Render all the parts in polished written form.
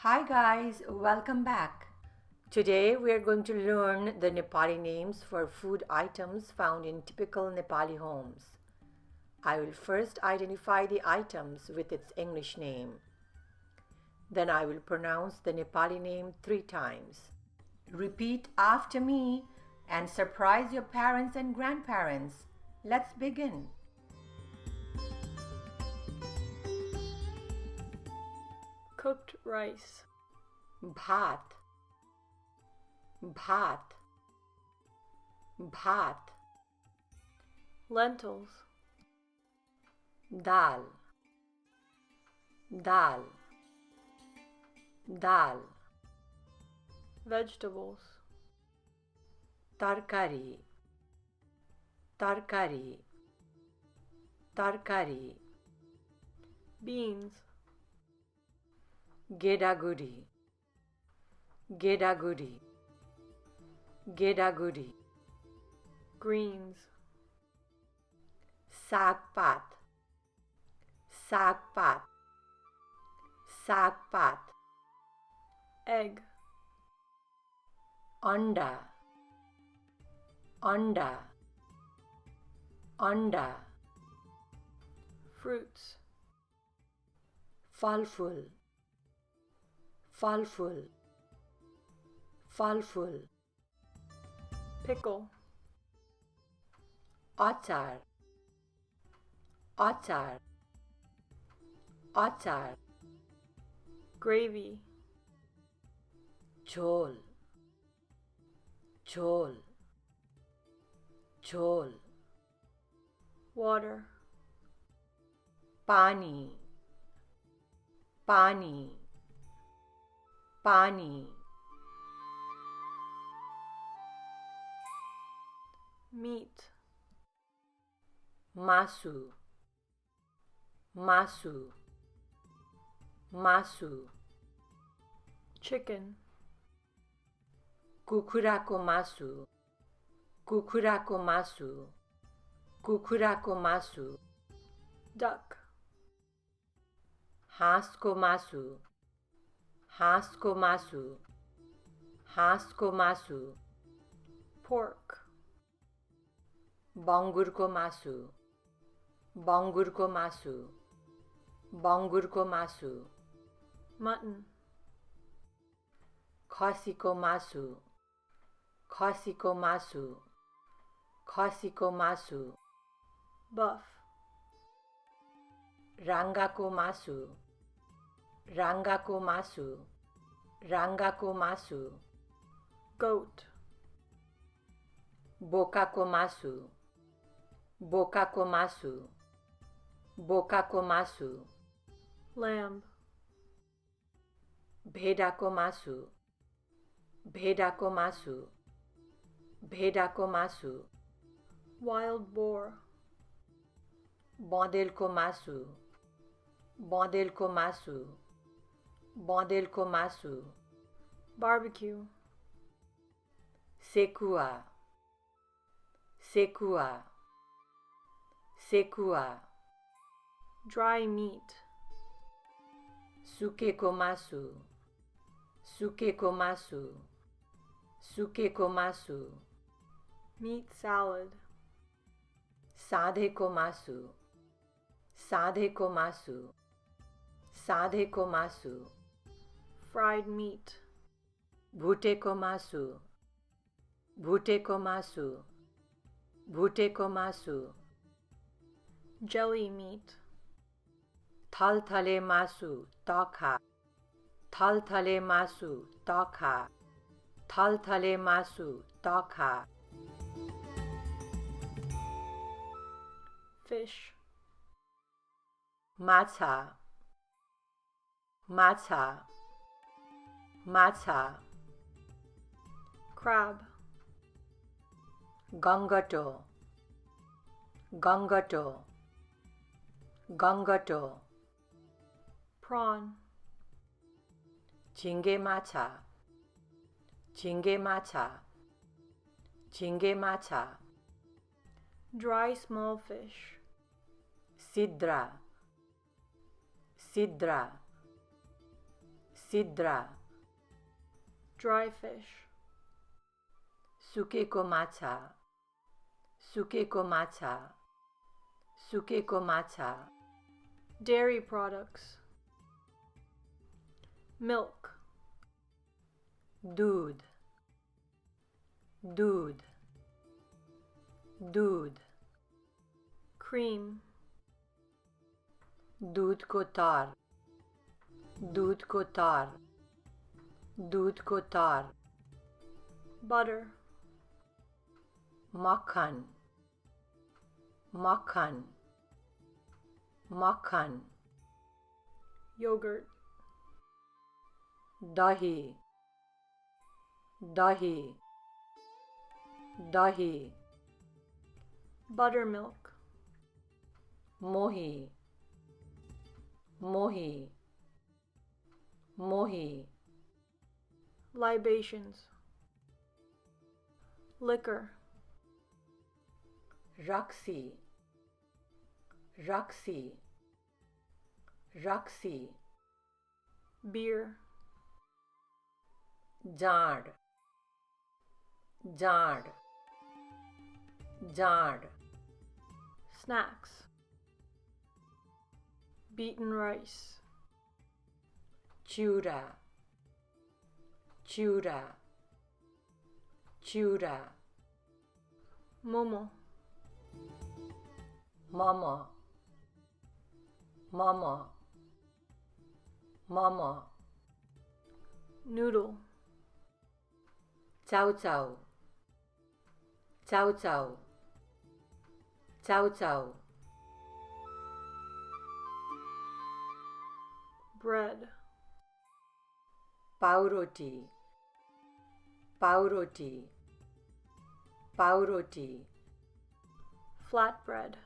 Hi guys, welcome back. Today we are going to learn the Nepali names for food items found in typical Nepali homes. I will first identify the items with its English name. Then I will pronounce the Nepali name 3 times. Repeat after me and surprise your parents and grandparents. Let's begin. Cooked rice. Bhat, bhat, bhat. Lentils. Dal, dal, dal. Vegetables. Tarkari, tarkari, tarkari. Beans. Gedagudi, gedagudi, gedagudi. Greens. Sagpat, sagpat, sagpat. Egg. Anda, anda, anda. Fruits. Falful, falful, falful. Pickle. Achar, achar, achar. Gravy. Chol, chol, chol. Water. Pani, pani, pani. Meat. Masu, masu, masu. Chicken. Kukurako masu, kukurako masu, kukurako masu. Duck. Hasko masu, hasko masu, hasko masu. Pork. Bangurko masu, bangurko masu, bangurko masu. Mutton. Khasiko masu, khasiko masu, khasiko masu. Buff. Rangako masu, rangako masu, rangako masu. Goat. Bokako masu, bokako masu, bokako masu. Lamb. Bhedako masu, bhedako masu, bhedako masu. Wild boar. Bandelko masu, bandelko masu, bandelko masu. Barbecue. Sekua, sekua, sekua. Dry meat. Sukeko masu, sukeko masu, sukeko masu. Meat salad. Sadheko masu, sadheko masu, sadheko masu. Fried meat. Bhuteko masu, bhuteko masu, bhuteko masu. Jelly meat. Thalthale masu, takha, thalthale masu, takha, thalthale masu, takha. Fish. Macha, macha, macha. Crab. Gangato, gangato, gangato. Prawn. Chinge macha, chinge macha, chinge macha. Dry small fish. Sidra, sidra, sidra, dry fish, सुकेको माछा, सुकेको माछा, सुकेको माछा, dairy products, milk, दूध, दूध, दूध, cream, दूधको तार, दूधको तार, दूधको तार, butter, मक्खन, मक्खन, मक्खन, yogurt, दही, दही, दही, buttermilk, मोही, मोही, मोही, libations, liquor, रक्सी, रक्सी, रक्सी, beer, जाड़, जाड़, जाड़, snacks, beaten rice, चूड़ा, चूड़ा, चूड़ा, momo, mama, mama, mama, noodle, chow chow, chow chow, chow chow, bread, pav roti, pav roti, pav roti, flatbread,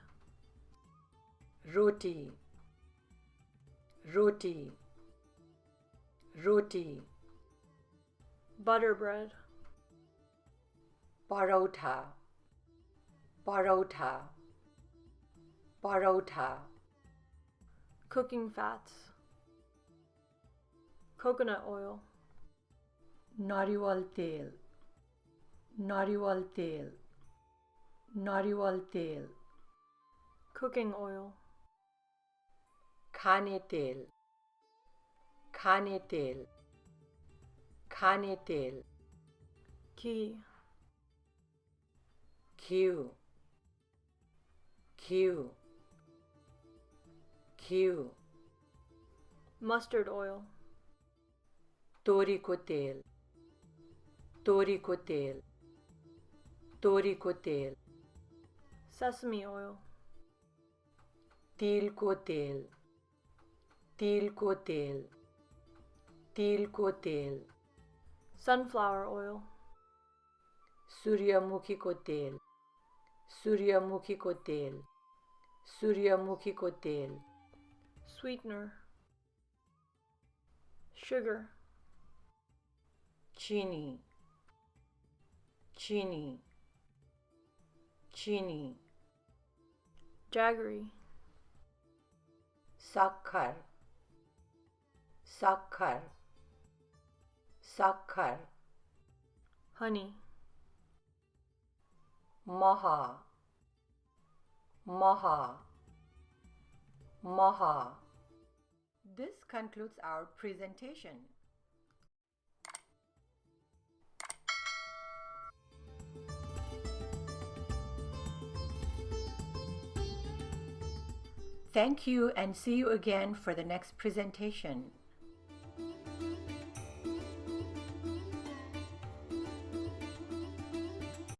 roti, roti, roti, butter bread, parotha, parotha, parotha, cooking fats, coconut oil, nariwal tel, nariwal tel, nariwal tel, cooking oil, khane tel, khane tel, khane tel, ghee, घिउ, घिउ, घिउ, mustard oil, तोरीको तेल, तोरीको तेल, तोरीको तेल, sesame oil, तिलको तेल, तिलको तेल, तिलको तेल, sunflower oil, सूर्यमुखीको तेल, सूर्यमुखीको तेल, सूर्यमुखीको तेल, sweetener, sugar, चीनी, चीनी, चीनी, jaggery, सक्खर, सक्खर, सक्खर, honey, महा, महा, महा. This concludes our presentation. Thank you and see you again for the next presentation.